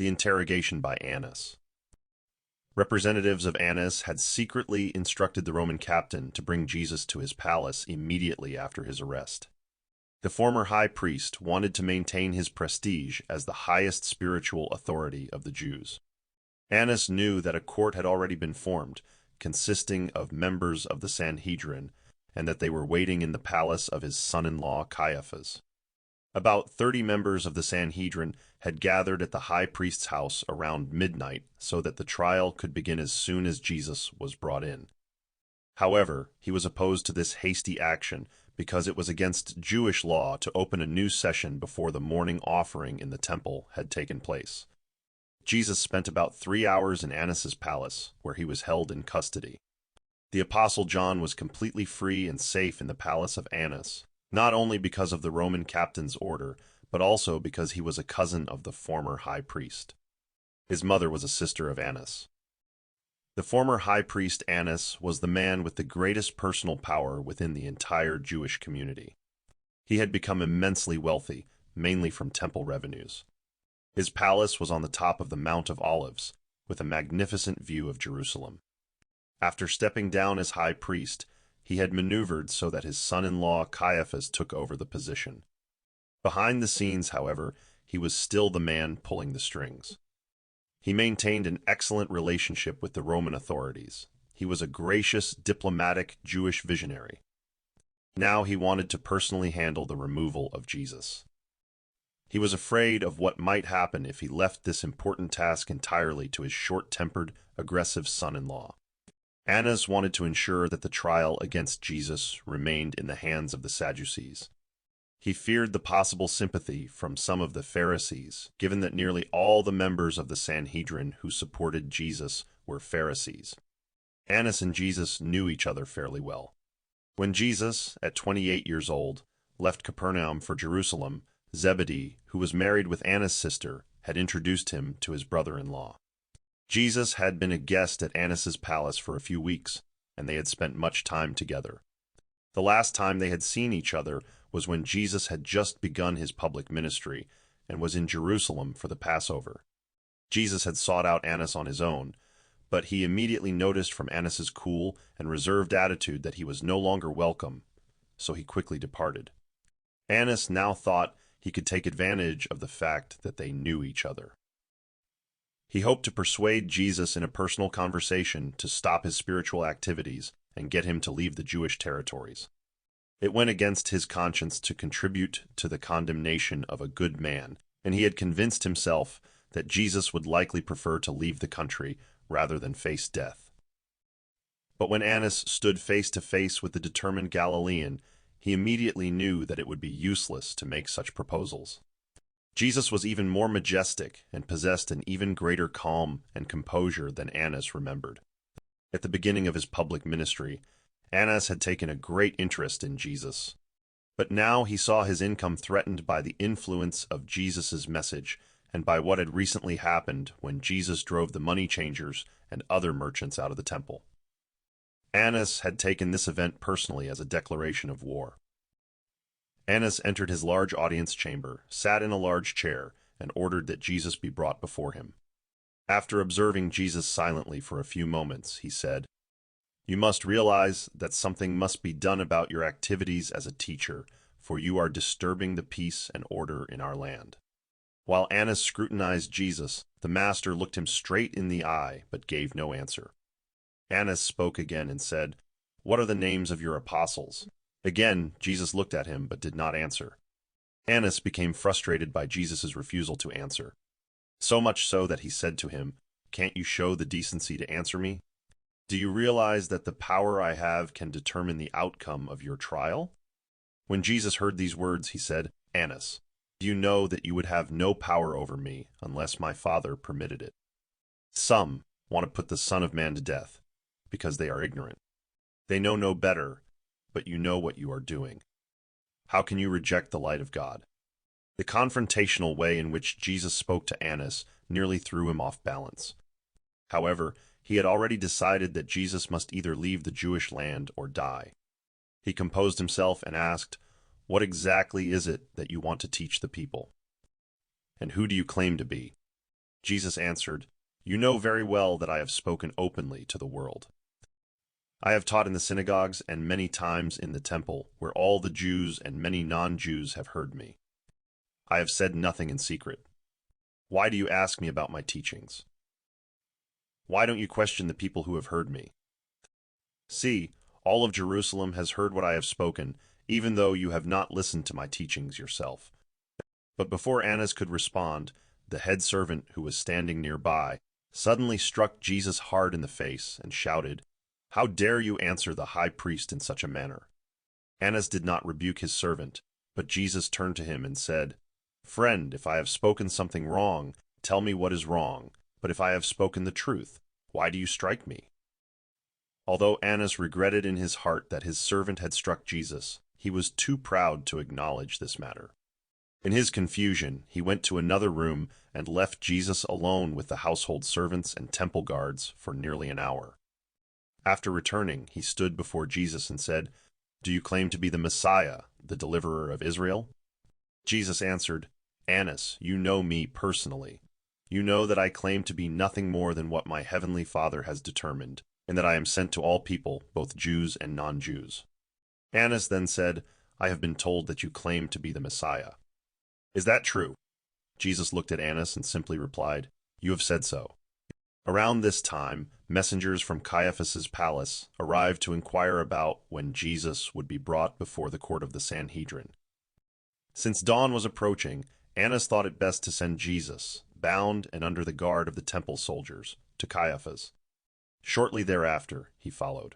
The interrogation by Annas. Representatives of Annas had secretly instructed the Roman captain to bring Jesus to his palace immediately after his arrest. The former high priest wanted to maintain his prestige as the highest spiritual authority of the Jews. Annas knew that a court had already been formed, consisting of members of the Sanhedrin, and that they were waiting in the palace of his son-in-law Caiaphas. About 30 members of the Sanhedrin had gathered at the high priest's house around midnight so that the trial could begin as soon as Jesus was brought in. However, he was opposed to this hasty action because it was against Jewish law to open a new session before the morning offering in the temple had taken place. Jesus spent about 3 hours in Annas's palace, where he was held in custody. The Apostle John was completely free and safe in the palace of Annas, not only because of the Roman captain's order, but also because he was a cousin of the former high priest. His mother was a sister of Annas. The former high priest Annas was the man with the greatest personal power within the entire Jewish community. He had become immensely wealthy, mainly from temple revenues. His palace was on the top of the Mount of Olives, with a magnificent view of Jerusalem. After stepping down as high priest, he had maneuvered so that his son-in-law Caiaphas took over the position. Behind the scenes, however, he was still the man pulling the strings. He maintained an excellent relationship with the Roman authorities. He was a gracious, diplomatic Jewish visionary. Now he wanted to personally handle the removal of Jesus. He was afraid of what might happen if he left this important task entirely to his short-tempered, aggressive son-in-law. Annas wanted to ensure that the trial against Jesus remained in the hands of the Sadducees. He feared the possible sympathy from some of the Pharisees, given that nearly all the members of the Sanhedrin who supported Jesus were Pharisees. Annas and Jesus knew each other fairly well. When Jesus, at 28 years old, left Capernaum for Jerusalem, Zebedee, who was married with Annas' sister, had introduced him to his brother-in-law. Jesus had been a guest at Annas's palace for a few weeks, and they had spent much time together. The last time they had seen each other was when Jesus had just begun his public ministry and was in Jerusalem for the Passover. Jesus had sought out Annas on his own, but he immediately noticed from Annas's cool and reserved attitude that he was no longer welcome, so he quickly departed. Annas now thought he could take advantage of the fact that they knew each other. He hoped to persuade Jesus in a personal conversation to stop his spiritual activities and get him to leave the Jewish territories. It went against his conscience to contribute to the condemnation of a good man, and he had convinced himself that Jesus would likely prefer to leave the country rather than face death. But when Annas stood face to face with the determined Galilean, he immediately knew that it would be useless to make such proposals. Jesus was even more majestic and possessed an even greater calm and composure than Annas remembered. At the beginning of his public ministry, Annas had taken a great interest in Jesus. But now he saw his income threatened by the influence of Jesus' message and by what had recently happened when Jesus drove the money changers and other merchants out of the temple. Annas had taken this event personally as a declaration of war. Annas entered his large audience chamber, sat in a large chair, and ordered that Jesus be brought before him. After observing Jesus silently for a few moments, he said, "You must realize that something must be done about your activities as a teacher, for you are disturbing the peace and order in our land." While Annas scrutinized Jesus, the master looked him straight in the eye, but gave no answer. Annas spoke again and said, "What are the names of your apostles?" Again, Jesus looked at him but did not answer. Annas became frustrated by Jesus' refusal to answer. So much so that he said to him, "Can't you show the decency to answer me? Do you realize that the power I have can determine the outcome of your trial?" When Jesus heard these words, he said, "Annas, do you know that you would have no power over me unless my Father permitted it? Some want to put the Son of Man to death because they are ignorant. They know no better, but you know what you are doing. How can you reject the light of God?" The confrontational way in which Jesus spoke to Annas nearly threw him off balance. However, he had already decided that Jesus must either leave the Jewish land or die. He composed himself and asked, "What exactly is it that you want to teach the people? And who do you claim to be?" Jesus answered, "You know very well that I have spoken openly to the world. I have taught in the synagogues and many times in the temple, where all the Jews and many non-Jews have heard me. I have said nothing in secret. Why do you ask me about my teachings? Why don't you question the people who have heard me? See, all of Jerusalem has heard what I have spoken, even though you have not listened to my teachings yourself." But before Annas could respond, the head servant who was standing nearby suddenly struck Jesus hard in the face and shouted, "How dare you answer the high priest in such a manner?" Annas did not rebuke his servant, but Jesus turned to him and said, "Friend, if I have spoken something wrong, tell me what is wrong, but if I have spoken the truth, why do you strike me?" Although Annas regretted in his heart that his servant had struck Jesus, he was too proud to acknowledge this matter. In his confusion, he went to another room and left Jesus alone with the household servants and temple guards for nearly an hour. After returning, he stood before Jesus and said, "Do you claim to be the Messiah, the deliverer of Israel?" Jesus answered, "Annas, you know me personally. You know that I claim to be nothing more than what my heavenly Father has determined, and that I am sent to all people, both Jews and non-Jews." Annas then said, "I have been told that you claim to be the Messiah. Is that true?" Jesus looked at Annas and simply replied, "You have said so." Around this time, messengers from Caiaphas's palace arrived to inquire about when Jesus would be brought before the court of the Sanhedrin. Since dawn was approaching, Annas thought it best to send Jesus, bound and under the guard of the temple soldiers, to Caiaphas. Shortly thereafter, he followed.